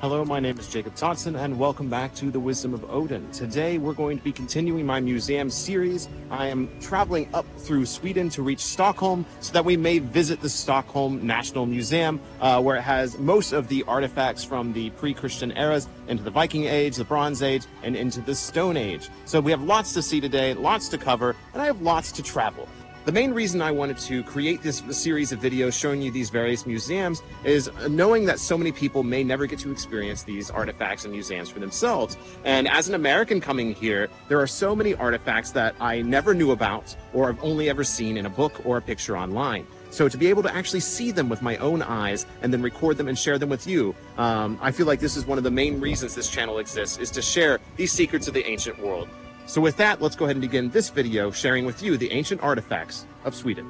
Hello, my name is Jacob Totson, and welcome back to the Wisdom of Odin. Today, we're going to be continuing my museum series. I am traveling up through Sweden to reach Stockholm so that we may visit the Stockholm National Museum, where it has most of the artifacts from the pre-Christian eras into the Viking Age, the Bronze Age, and into the Stone Age. So we have lots to see today, lots to cover, and I have lots to travel. The main reason I wanted to create this series of videos showing you these various museums is knowing that so many people may never get to experience these artifacts and museums for themselves. And as an American coming here, there are so many artifacts that I never knew about or have only ever seen in a book or a picture online. So to be able to actually see them with my own eyes and then record them and share them with you, I feel like this is one of the main reasons this channel exists, is to share these secrets of the ancient world. So with that, let's go ahead and begin this video sharing with you the ancient artifacts of Sweden.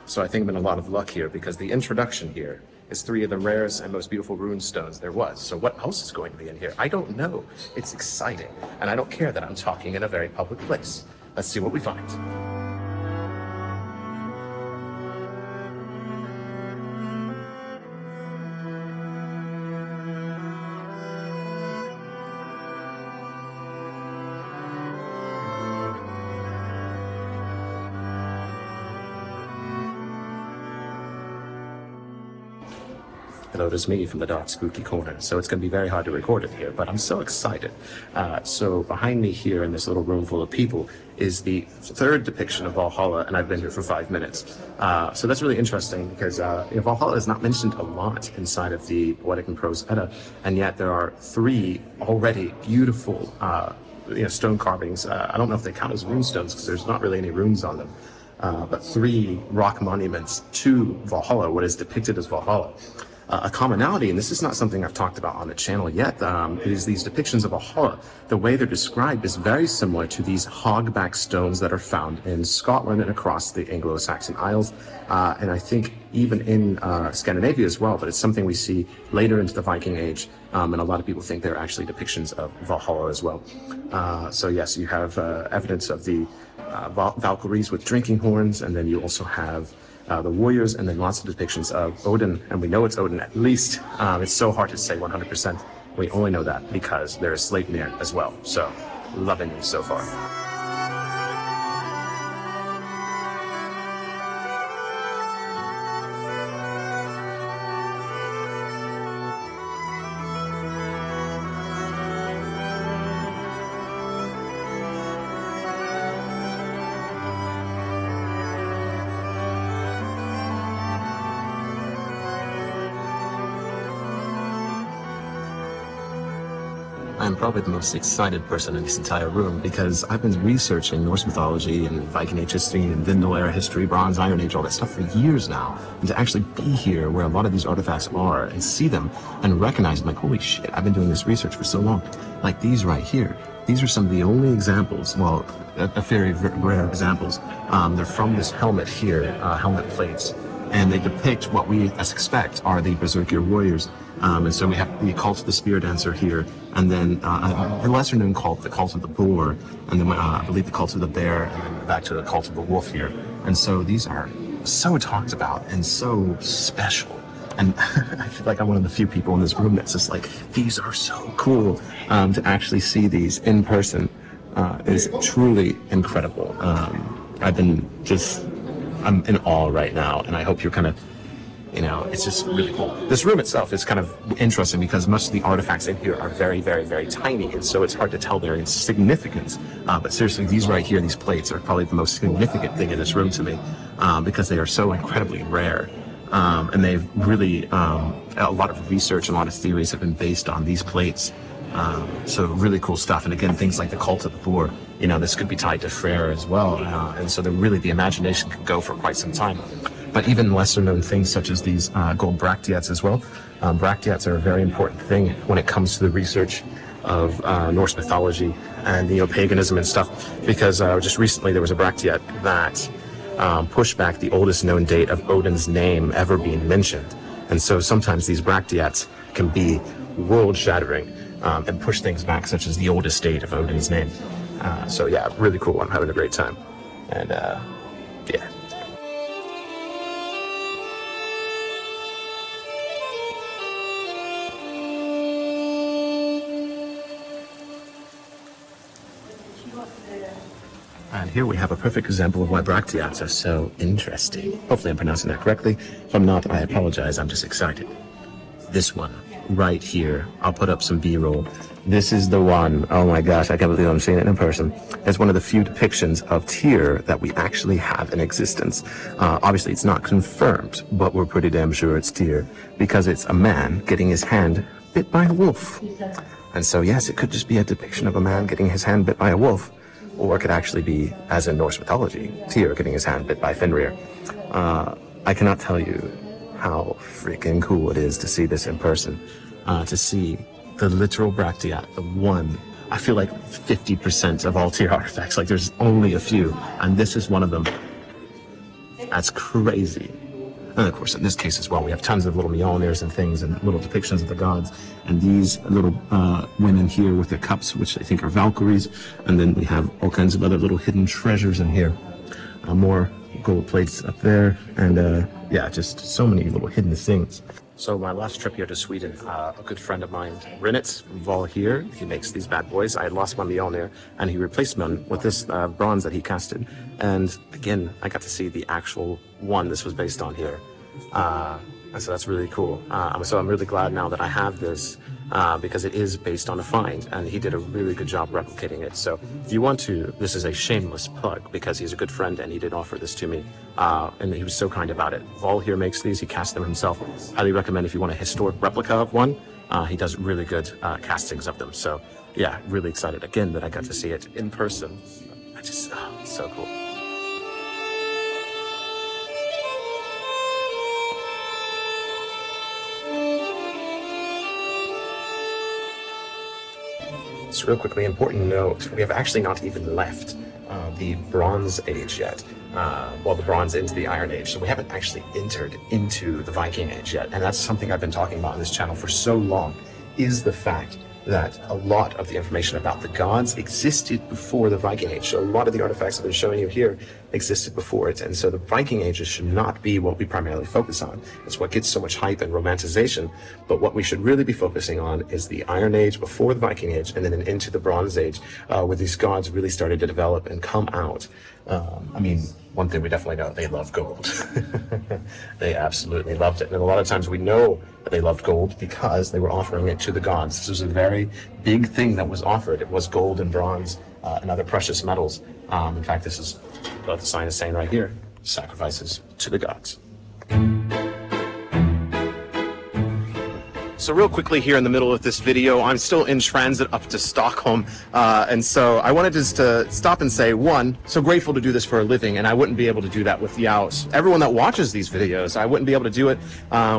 So I think I'm in a lot of luck here because the introduction here is 3 of the rarest and most beautiful rune stones there was. So what else is going to be in here? I don't know. It's exciting. And I don't care that I'm talking in a very public place. Let's see what we find. Hello, it's me from the dark, spooky corner. So it's going to be very hard to record it here, but I'm so excited. So behind me here in this little room full of people is the 3rd depiction of Valhalla, and I've been here for 5 minutes. So that's really interesting because Valhalla is not mentioned a lot inside of the Poetic and Prose Edda, and yet there are 3 already beautiful stone carvings. I don't know if they count as rune stones because there's not really any runes on them. But 3 rock monuments to Valhalla, what is depicted as Valhalla. A commonality, and this is not something I've talked about on the channel yet, is these depictions of Valhalla. The way they're described is very similar to these hogback stones that are found in Scotland and across the Anglo-Saxon Isles, and I think even in Scandinavia as well, but it's something we see later into the Viking Age, and a lot of people think they're actually depictions of Valhalla as well. So yes, you have evidence of the Valkyries with drinking horns, and then you also have the warriors, and then lots of depictions of Odin, and we know it's Odin at least. It's so hard to say 100%. We only know that because there is Sleipnir as well. So, loving you so far. I'm probably the most excited person in this entire room because I've been researching Norse mythology and Viking Age history and Vindel era history, Bronze, Iron Age, all that stuff for years now. And to actually be here where a lot of these artifacts are and see them and recognize them, like, holy shit, I've been doing this research for so long. Like these right here. These are some of the only examples, well, a very rare examples. They're from this helmet here, helmet plates. And they depict what we expect are the Berserker warriors. And so we have the cult of the spear dancer here, and then a lesser known cult, the cult of the boar, and then I believe the cult of the bear, and then back to the cult of the wolf here. And so these are so talked about and so special. And I feel like I'm one of the few people in this room that's just like, these are so cool. To actually see these in person is truly incredible. I'm in awe right now, and I hope you're kind of, it's just really cool. This room itself is kind of interesting because most of the artifacts in here are very, very, very tiny, and so it's hard to tell their significance. But seriously, these right here, these plates, are probably the most significant thing in this room to me because they are so incredibly rare. And they've really, a lot of research and a lot of theories have been based on these plates. So really cool stuff. And again, things like the cult of the boar, this could be tied to Freyr as well. And so the imagination could go for quite some time. But even lesser known things such as these gold bracteates as well. Bracteates are a very important thing when it comes to the research of Norse mythology and Neo-Paganism and stuff, because just recently there was a bracteate that pushed back the oldest known date of Odin's name ever being mentioned. And so sometimes these bracteates can be world-shattering and push things back, such as the oldest state of Odin's name. So yeah, really cool. I'm having a great time. And yeah. And here we have a perfect example of why Brachtiats are so interesting. Hopefully I'm pronouncing that correctly. If I'm not, I apologize. I'm just excited. This one, right here. I'll put up some B-roll. This is the one. Oh my gosh, I can't believe I'm seeing it in person. It's one of the few depictions of Tyr that we actually have in existence. Obviously, it's not confirmed, but we're pretty damn sure it's Tyr, because it's a man getting his hand bit by a wolf. And so, yes, it could just be a depiction of a man getting his hand bit by a wolf. Or it could actually be, as in Norse mythology, Tyr getting his hand bit by Fenrir. I cannot tell you how freaking cool it is to see this in person. To see the literal Brachtiat, the one, I feel like 50% of all Tyr artifacts, like there's only a few, and this is one of them. That's crazy. And of course, in this case as well, we have tons of little Mjolnirs and things and little depictions of the gods. And these little women here with their cups, which I think are Valkyries. And then we have all kinds of other little hidden treasures in here. More gold plates up there. And yeah, just so many little hidden things. So my last trip here to Sweden, a good friend of mine, Rinnit from Val here, he makes these bad boys. I had lost my Mjolnir, and he replaced them with this bronze that he casted. And again, I got to see the actual one this was based on here. And so that's really cool. So I'm really glad now that I have this, because it is based on a find, and he did a really good job replicating it. So if you want to, this is a shameless plug, because he's a good friend and he did offer this to me, and he was so kind about it. Vol here makes these, he casts them himself. Highly recommend if you want a historic replica of one. He does really good castings of them. So yeah, really excited again that I got to see it in person. It's so cool. So real quickly, important note, we have actually not even left the Bronze Age yet. Well, the Bronze into the Iron Age. So we haven't actually entered into the Viking Age yet. And that's something I've been talking about on this channel for so long, is the fact that a lot of the information about the gods existed before the Viking Age. So a lot of the artifacts I've been showing you here existed before it. And so the Viking Ages should not be what we primarily focus on. It's what gets so much hype and romanticization. But what we should really be focusing on is the Iron Age before the Viking Age, and then into the Bronze Age, where these gods really started to develop and come out. I mean, one thing we definitely know, they love gold. They absolutely loved it. And a lot of times we know that they loved gold because they were offering it to the gods. This was a very big thing that was offered. It was gold and bronze and other precious metals. In fact, this is what the sign is saying right here: sacrifices to the gods. So real quickly here in the middle of this video, I'm still in transit up to Stockholm, and so I wanted just to stop and say, one, so grateful to do this for a living, and I wouldn't be able to do that without everyone that watches these videos. I wouldn't be able to do it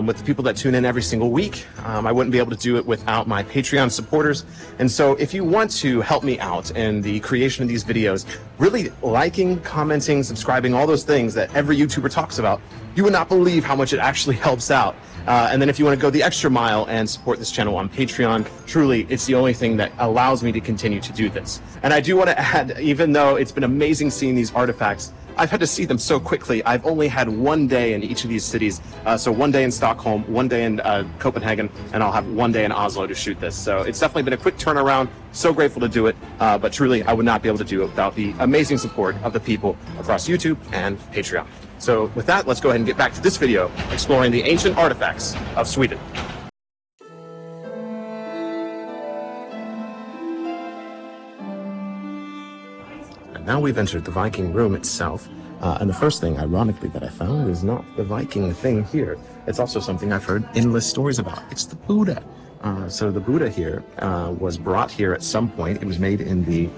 with the people that tune in every single week. I wouldn't be able to do it without my Patreon supporters. And so if you want to help me out in the creation of these videos, really liking, commenting, subscribing, all those things that every YouTuber talks about, you would not believe how much it actually helps out. And then if you want to go the extra mile and support this channel on Patreon, truly, it's the only thing that allows me to continue to do this. And I do want to add, even though it's been amazing seeing these artifacts, I've had to see them so quickly. I've only had one day in each of these cities. So one day in Stockholm, one day in Copenhagen, and I'll have one day in Oslo to shoot this. So it's definitely been a quick turnaround. So grateful to do it. But truly, I would not be able to do it without the amazing support of the people across YouTube and Patreon. So with that, let's go ahead and get back to this video, exploring the ancient artifacts of Sweden. And now we've entered the Viking room itself. And the first thing, ironically, that I found is not the Viking thing here. It's also something I've heard endless stories about. It's the Buddha. So the Buddha here was brought here at some point. It was made in the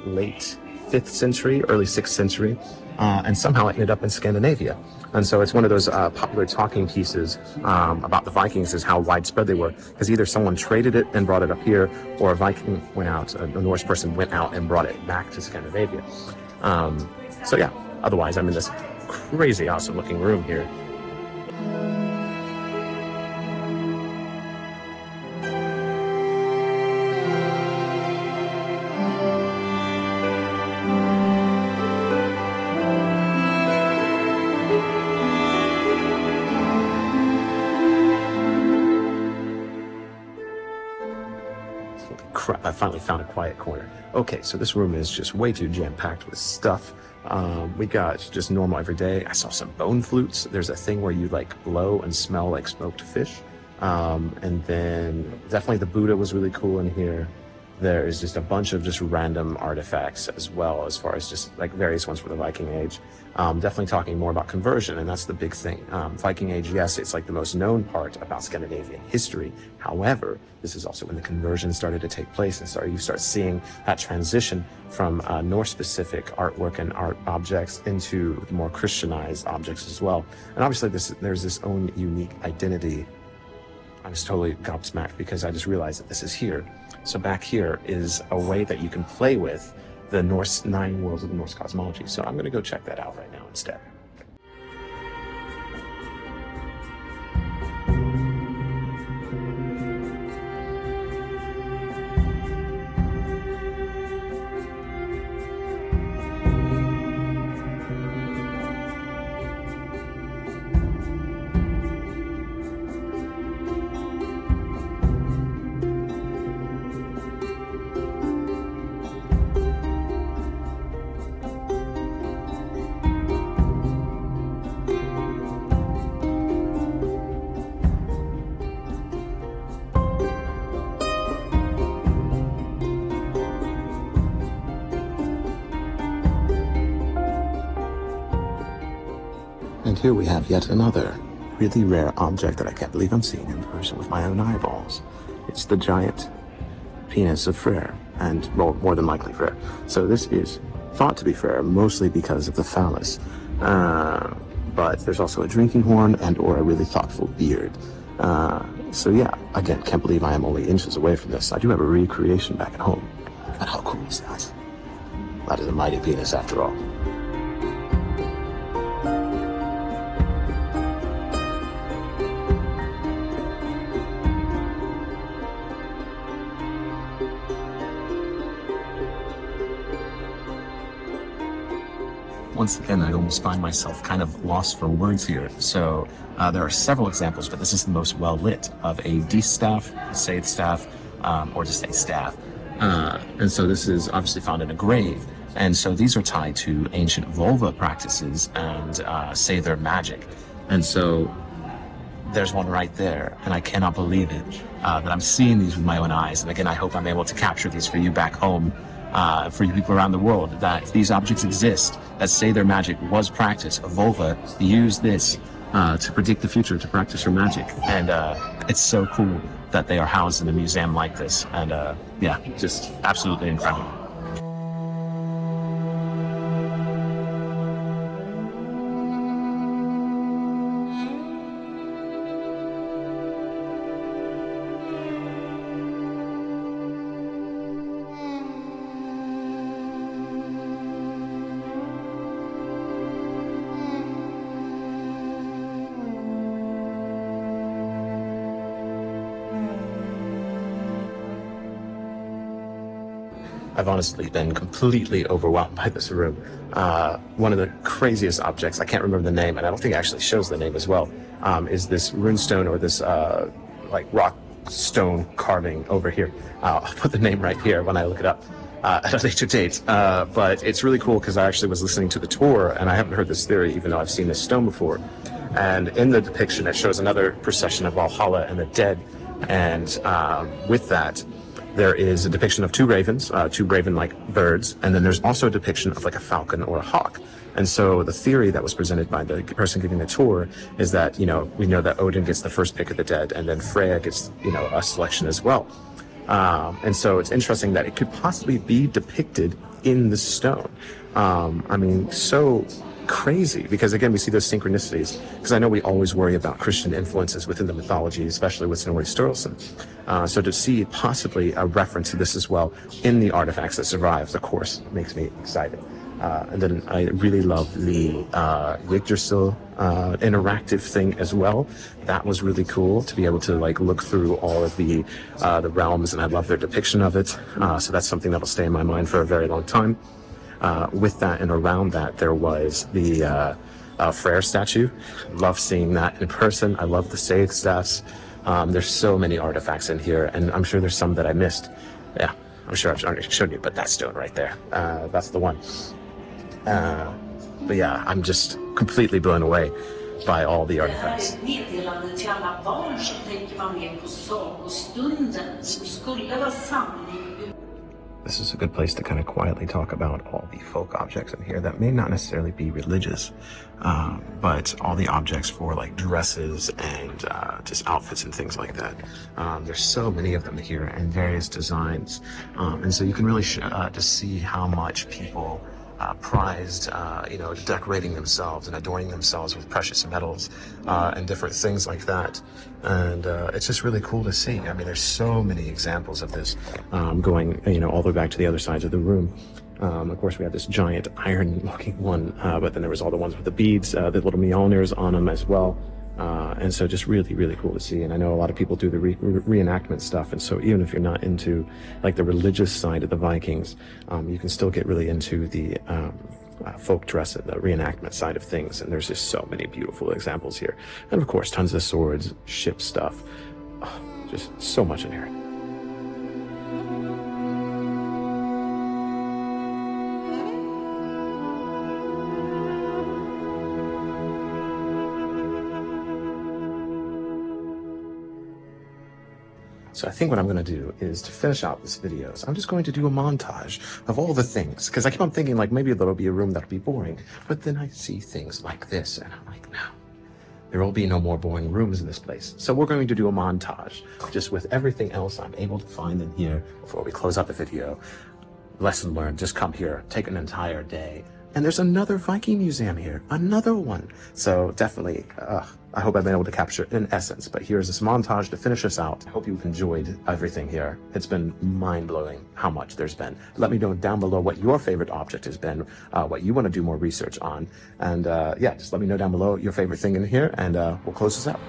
late 5th century, early 6th century. And somehow it ended up in Scandinavia. And so it's one of those popular talking pieces about the Vikings, is how widespread they were. Because either someone traded it and brought it up here, or a Viking went out, a Norse person went out and brought it back to Scandinavia. So yeah, otherwise I'm in this crazy awesome looking room here. Holy crap, I finally found a quiet corner. Okay, so this room is just way too jam-packed with stuff. We got just normal everyday. I saw some bone flutes. There's a thing where you like blow and smell like smoked fish. And then definitely the Buddha was really cool in here. There is just a bunch of just random artifacts as well, as far as just like various ones for the Viking Age. Definitely talking more about conversion, and that's the big thing. Viking Age, yes, it's like the most known part about Scandinavian history. However, this is also when the conversion started to take place, and so you start seeing that transition from Norse-specific artwork and art objects into more Christianized objects as well. And obviously there's this own unique identity. I was totally gobsmacked because I just realized that this is here. So back here is a way that you can play with the Norse 9 worlds of the Norse cosmology. So I'm going to go check that out right now instead. And here we have yet another really rare object that I can't believe I'm seeing in person with my own eyeballs. It's the giant penis of Freyr, and well, more than likely Freyr. So this is thought to be Freyr, mostly because of the phallus. But there's also a drinking horn and or a really thoughtful beard. So yeah, again, can't believe I am only inches away from this. I do have a recreation back at home. And how cool is that? That is a mighty penis after all. Once again, I almost find myself kind of lost for words here. So there are several examples, but this is the most well lit of a distaff, a seidr staff, or just a staff. And so this is obviously found in a grave. And so these are tied to ancient vulva practices and seidr magic. And so there's one right there, and I cannot believe it, that I'm seeing these with my own eyes. And again, I hope I'm able to capture these for you back home. For you people around the world, that if these objects exist, that seidr magic was practiced. A vulva used this to predict the future, to practice her magic. And it's so cool that they are housed in a museum like this. And yeah, just absolutely incredible. I've honestly been completely overwhelmed by this room. One of the craziest objects, I can't remember the name, and I don't think it actually shows the name as well, is this runestone, or this like rock stone carving over here. I'll put the name right here when I look it up at a later date. But it's really cool because I actually was listening to the tour, and I haven't heard this theory, even though I've seen this stone before. And in the depiction, it shows another procession of Valhalla and the dead. And with that, there is a depiction of two ravens, two raven-like birds, and then there's also a depiction of like a falcon or a hawk. And so the theory that was presented by the person giving the tour is that, you know, we know that Odin gets the first pick of the dead, and then Freya gets, you know, a selection as well. And so it's interesting that it could possibly be depicted in the stone. I mean, so crazy, because again, we see those synchronicities, because I know we always worry about Christian influences within the mythology, especially with Snorri Sturluson. So to see possibly a reference to this as well in the artifacts that survive, of course, makes me excited. And then I really love the Yggdrasil interactive thing as well. That was really cool to be able to like look through all of the realms, and I love their depiction of it. So that's something that'll stay in my mind for a very long time. With that and around that, there was the Freyr statue. Love seeing that in person. I love the seidr staffs. There's so many artifacts in here, and I'm sure there's some that I missed. Yeah, I'm sure I've already shown you, but that stone right there, that's the one. But yeah, I'm just completely blown away by all the artifacts. This is a good place to kind of quietly talk about all the folk objects in here that may not necessarily be religious, but all the objects for like dresses and just outfits and things like that. There's so many of them here and various designs, and so you can really just see how much people prized, decorating themselves and adorning themselves with precious metals and different things like that. And it's just really cool to see. I mean, there's so many examples of this going, all the way back to the other sides of the room. Of course, we have this giant iron-looking one, but then there was all the ones with the beads, the little Mjolnirs on them as well. And so just really, really cool to see. And I know a lot of people do the reenactment stuff. And so even if you're not into like the religious side of the Vikings, you can still get really into the folk dress and the reenactment side of things. And there's just so many beautiful examples here. And of course, tons of swords, ship stuff, just so much in here. So I think what I'm going to do is, to finish out this video, is I'm just going to do a montage of all the things, because I keep on thinking like maybe there'll be a room that'll be boring, but then I see things like this and I'm like, no, there will be no more boring rooms in this place. So we're going to do a montage just with everything else I'm able to find in here before we close out the video. Lesson learned, just come here, take an entire day. And there's another Viking museum here, another one. So definitely, I hope I've been able to capture it in essence, but here's this montage to finish us out. I hope you've enjoyed everything here. It's been mind-blowing how much there's been. Let me know down below what your favorite object has been, what you want to do more research on. And yeah, just let me know down below your favorite thing in here, and we'll close this out.